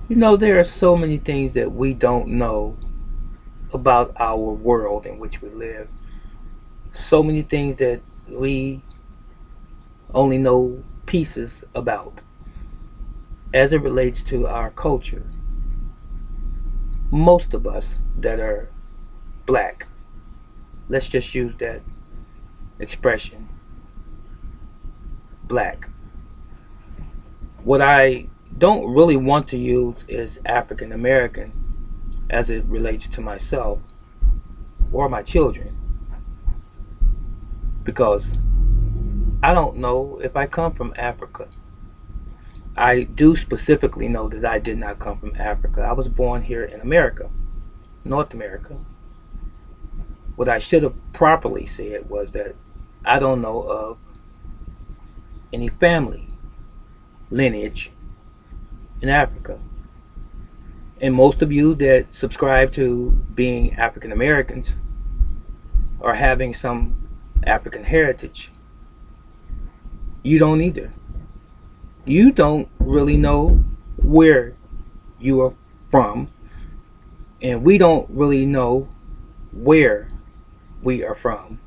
There are so many things that we don't know about our world in which we live. So many things that we only know pieces about as it relates to our culture. Most of us that are black, let's just use that expression, black. What I don't really want to use is African American as it relates to myself or my children because I don't know if I come from Africa. I do specifically know that I did not come from Africa. I was born here in America, North America. What I should have properly said was that I don't know of any family lineage in Africa. And most of you that subscribe to being African Americans or having some African heritage, you don't either. You don't really know where you are from, and we don't really know where we are from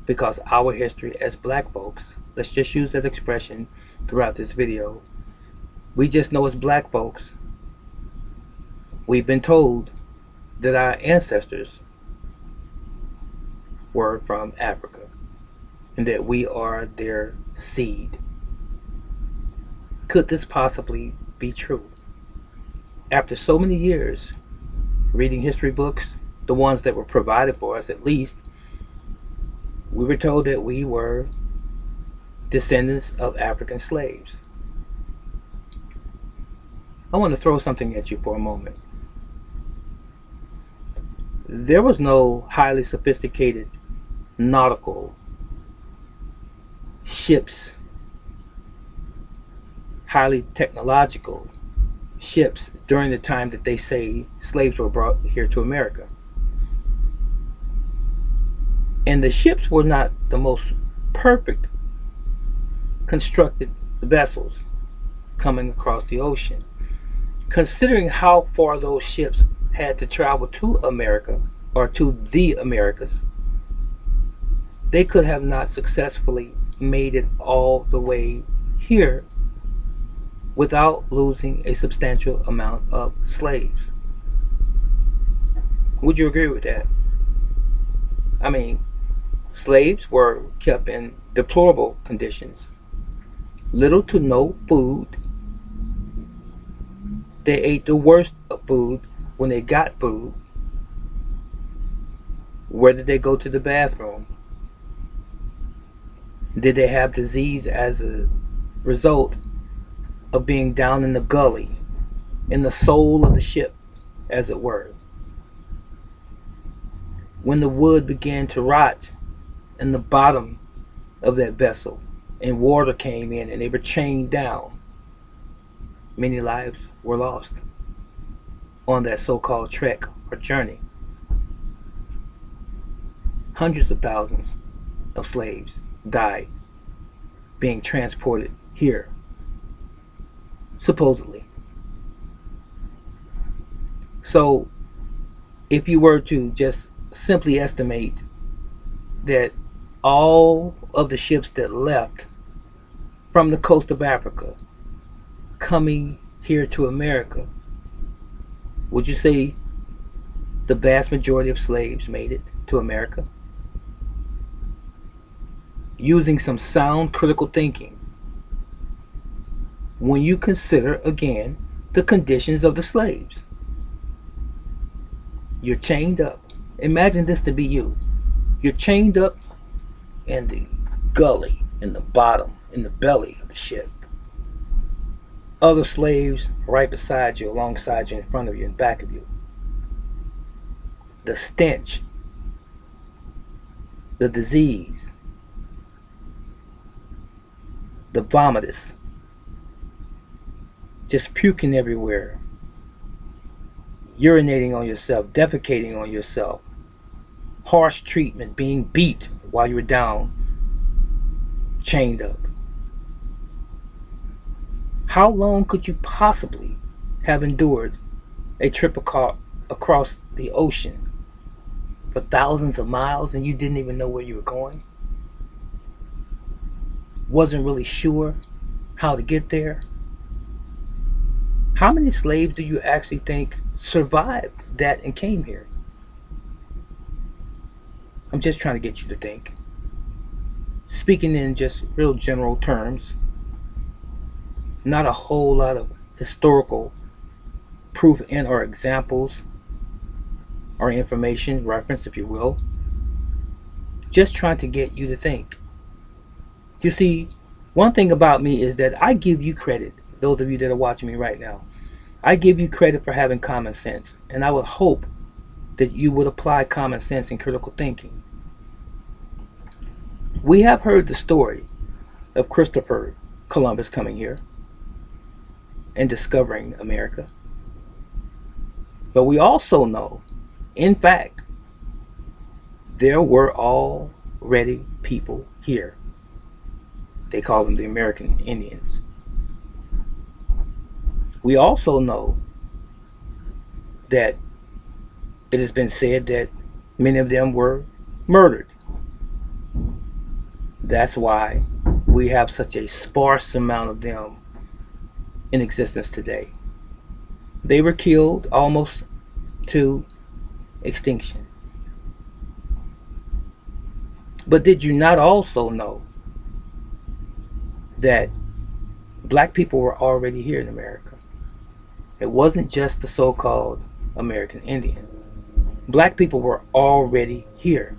because our history as black folks, let's just use that expression throughout this video, we just know as black folks, we've been told that our ancestors were from Africa and that we are their seed. Could this possibly be true? After so many years reading history books, the ones that were provided for us at least, we were told that we were descendants of African slaves. I want to throw something at you for a moment. There was no highly sophisticated nautical ships, highly technological ships during the time that they say slaves were brought here to America. And the ships were not the most perfect constructed vessels coming across the ocean. Considering how far those ships had to travel to America or to the Americas, they could have not successfully made it all the way here without losing a substantial amount of slaves. Would you agree with that? I mean, slaves were kept in deplorable conditions, little to no food. They ate the worst of food when they got food. Where did they go to the bathroom? Did they have disease as a result of being down in the gully, in the soul of the ship, as it were? When the wood began to rot in the bottom of that vessel and water came in and they were chained down, many lives were lost on that so-called trek or journey. Hundreds of thousands of slaves died being transported here, supposedly. So, if you were to just simply estimate that all of the ships that left from the coast of Africa coming here to America, would you say the vast majority of slaves made it to America? Using some sound critical thinking, when you consider again the conditions of the slaves, you're chained up. Imagine this to be you. You're chained up in the gully, in the bottom, in the belly of the ship. Other slaves right beside you, alongside you, in front of you, in back of you. The stench, the disease, the vomitus, just puking everywhere, urinating on yourself, defecating on yourself, harsh treatment, being beat while you were down, chained up. How long could you possibly have endured a trip across the ocean for thousands of miles and you didn't even know where you were going? Wasn't really sure how to get there? How many slaves do you actually think survived that and came here? I'm just trying to get you to think. Speaking in just real general terms, not a whole lot of historical proof and or examples or information, reference if you will. Just trying to get you to think. You see, one thing about me is that I give you credit, those of you that are watching me right now. I give you credit for having common sense, and I would hope that you would apply common sense and critical thinking. We have heard the story of Christopher Columbus coming here and discovering America. But we also know, in fact, there were already people here. They call them the American Indians. We also know that it has been said that many of them were murdered. That's why we have such a sparse amount of them in existence today. They were killed almost to extinction. But did you not also know that black people were already here in America? It wasn't just the so-called American Indian. Black people were already here.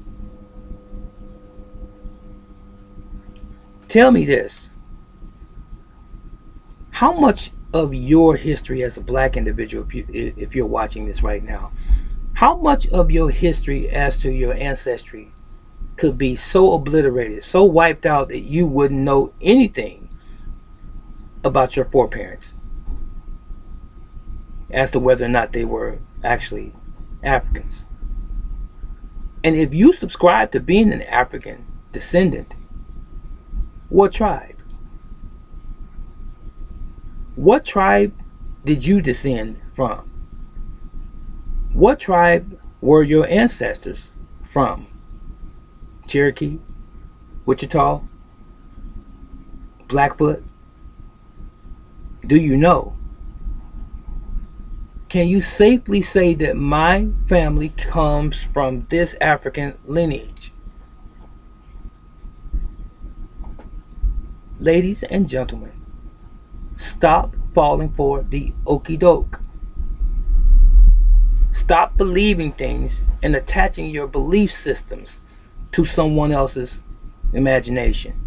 Tell me this. How much of your history as a black individual, if you're watching this right now, how much of your history as to your ancestry could be so obliterated, so wiped out that you wouldn't know anything about your foreparents as to whether or not they were actually Africans? And if you subscribe to being an African descendant, what tribe? What tribe did you descend from? What tribe were your ancestors from? Cherokee, Wichita, Blackfoot? Do you know? Can you safely say that my family comes from this African lineage? Ladies and gentlemen, stop falling for the okie doke. Stop believing things and attaching your belief systems to someone else's imagination,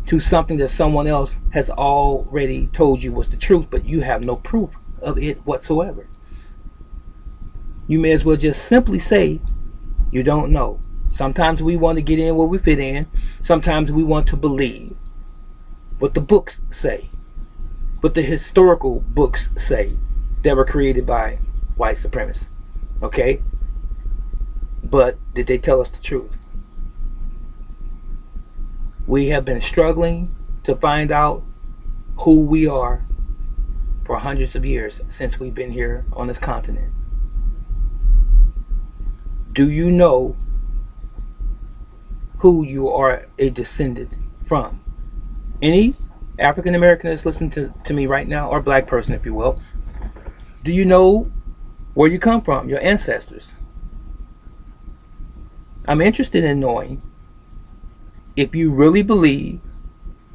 to something that someone else has already told you was the truth, but you have no proof of it whatsoever. You may as well just simply say you don't know. Sometimes we want to get in where we fit in. Sometimes we want to believe what the books say, what the historical books say that were created by white supremacists. Okay? But did they tell us the truth? We have been struggling to find out who we are for hundreds of years since we've been here on this continent. Do you know who you are a descendant from? Any African American that's listening to me right now, or black person if you will, do you know where you come from, your ancestors? I'm interested in knowing if you really believe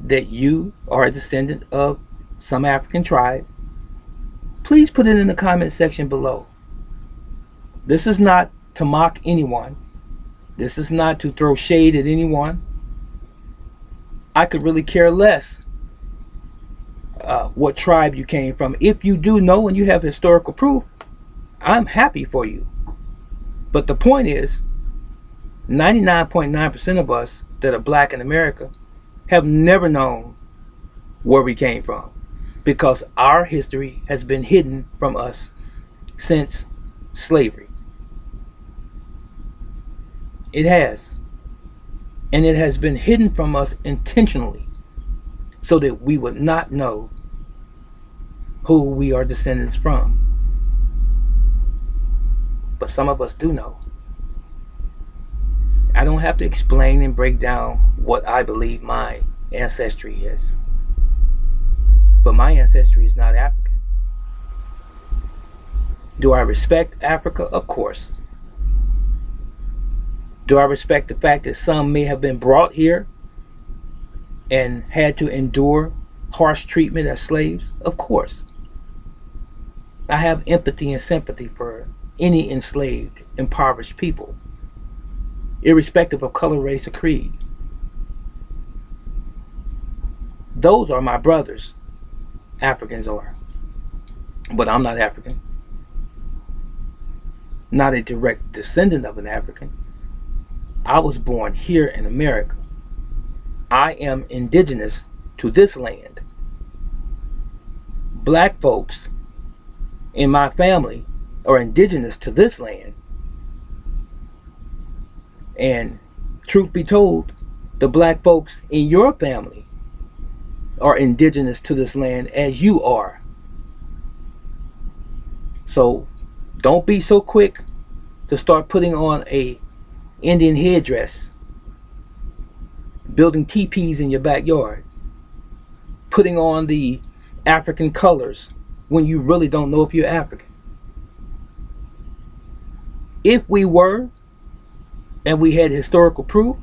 that you are a descendant of some African tribe. Please put it in the comment section below. This is not to mock anyone. This is not to throw shade at anyone. I could really care less what tribe you came from. If you do know and you have historical proof, I'm happy for you. But the point is, 99.9% of us that are black in America have never known where we came from, because our history has been hidden from us since slavery. It has. And it has been hidden from us intentionally so that we would not know who we are descendants from. But some of us do know. I don't have to explain and break down what I believe my ancestry is. But my ancestry is not African. Do I respect Africa? Of course. Do I respect the fact that some may have been brought here and had to endure harsh treatment as slaves? Of course. I have empathy and sympathy for any enslaved, impoverished people, irrespective of color, race, or creed. Those are my brothers. Africans are. But I'm not African. Not a direct descendant of an African. I was born here in America. I am indigenous to this land. Black folks in my family are indigenous to this land. And truth be told, the black folks in your family are indigenous to this land as you are. So don't be so quick to start putting on a Indian headdress, building teepees in your backyard, putting on the African colors when you really don't know if you're African. If we were, and we had historical proof,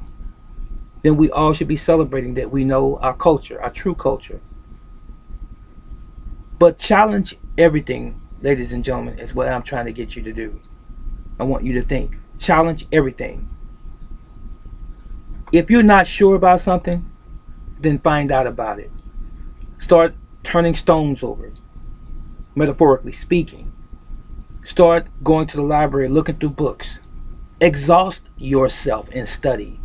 then we all should be celebrating that we know our culture, our true culture. But challenge everything, ladies and gentlemen, is what I'm trying to get you to do. I want you to think. Challenge everything. If you're not sure about something, then find out about it. Start turning stones over, metaphorically speaking. Start going to the library, looking through books. Exhaust yourself and study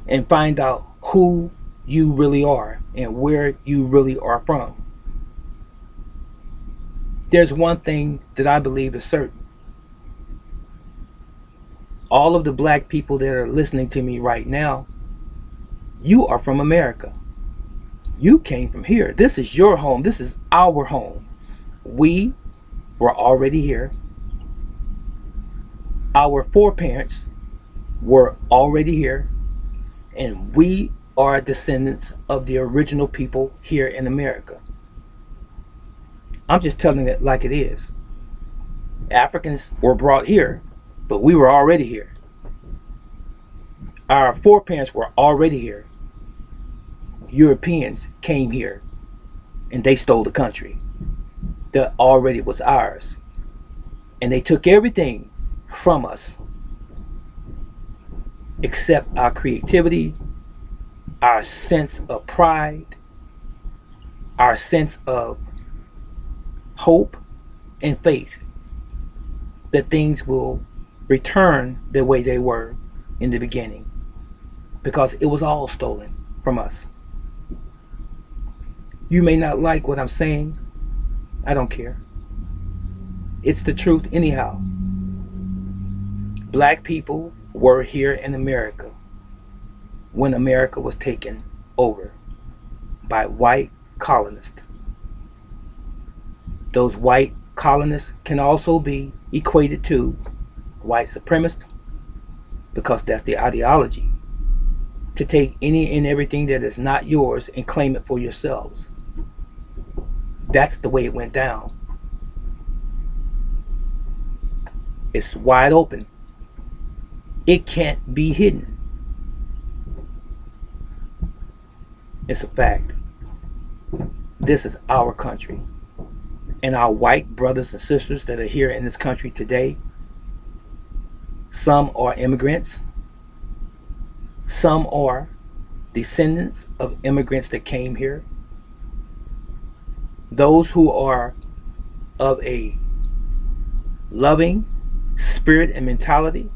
and find out who you really are and where you really are from. There's one thing that I believe is certain. All of the black people that are listening to me right now, you are from America. You came from here. This is your home. This is our home. We were already here. Our foreparents were already here. And we are descendants of the original people here in America. I'm just telling it like it is. Africans were brought here, but we were already here. Our foreparents were already here. Europeans came here and they stole the country that already was ours. And they took everything from us except our creativity, our sense of pride, our sense of hope and faith that things will return the way they were in the beginning, because it was all stolen from us. You may not like what I'm saying. I don't care. It's the truth anyhow. Black people were here in America when America was taken over by white colonists. Those white colonists can also be equated to white supremacists, because that's the ideology, to take any and everything that is not yours and claim it for yourselves. That's the way it went down. It's wide open. It can't be hidden. It's a fact. This is our country. And our white brothers and sisters that are here in this country today, some are immigrants. Some are descendants of immigrants that came here. Those who are of a loving spirit and mentality,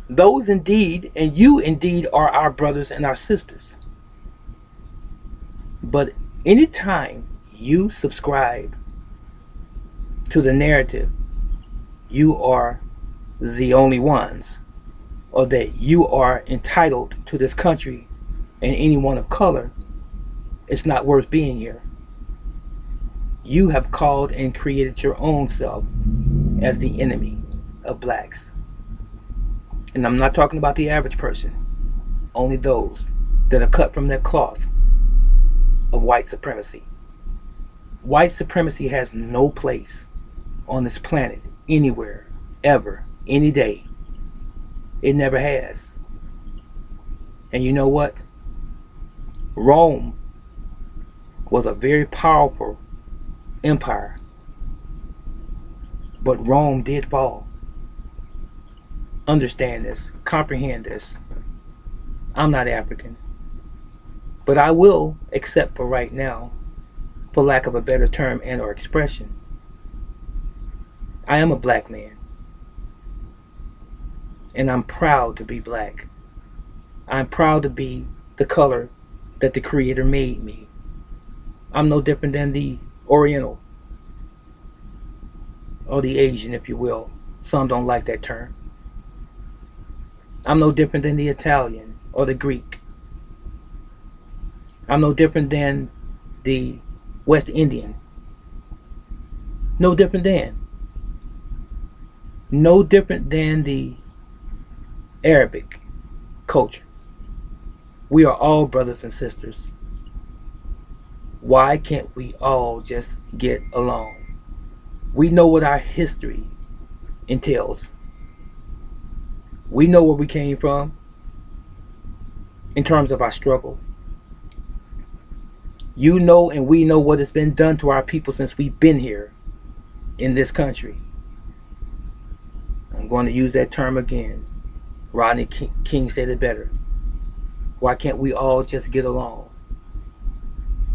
those indeed, and you indeed, are our brothers and our sisters. But anytime you subscribe to the narrative you are the only ones, or that you are entitled to this country and anyone of color, it's not worth being here. You have called and created your own self as the enemy of blacks. And I'm not talking about the average person, only those that are cut from that cloth of white supremacy. White supremacy has no place on this planet, anywhere, ever, any day. It never has. And you know what? Rome was a very powerful empire, but Rome did fall. Understand this, comprehend this. I'm not African, but I will accept for right now, for lack of a better term and or expression, I am a black man, and I'm proud to be black. I'm proud to be the color that the Creator made me. I'm no different than the Oriental, or the Asian, if you will. Some don't like that term. I'm no different than the Italian or the Greek. I'm no different than the West Indian. No different than. No different than the Arabic culture. We are all brothers and sisters. Why can't we all just get along? We know what our history entails. We know where we came from in terms of our struggle. You know and we know what has been done to our people since we've been here in this country. I'm going to use that term again. Rodney King said it better. Why can't we all just get along?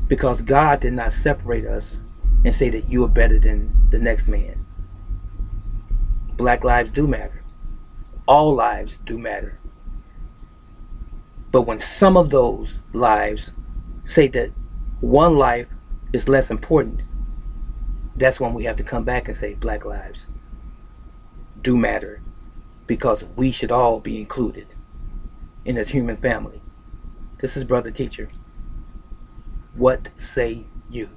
Because God did not separate us and say that you are better than the next man. Black lives do matter. All lives do matter. But when some of those lives say that one life is less important, that's when we have to come back and say black lives do matter, because we should all be included in this human family. This is Brother Teacher. What say you?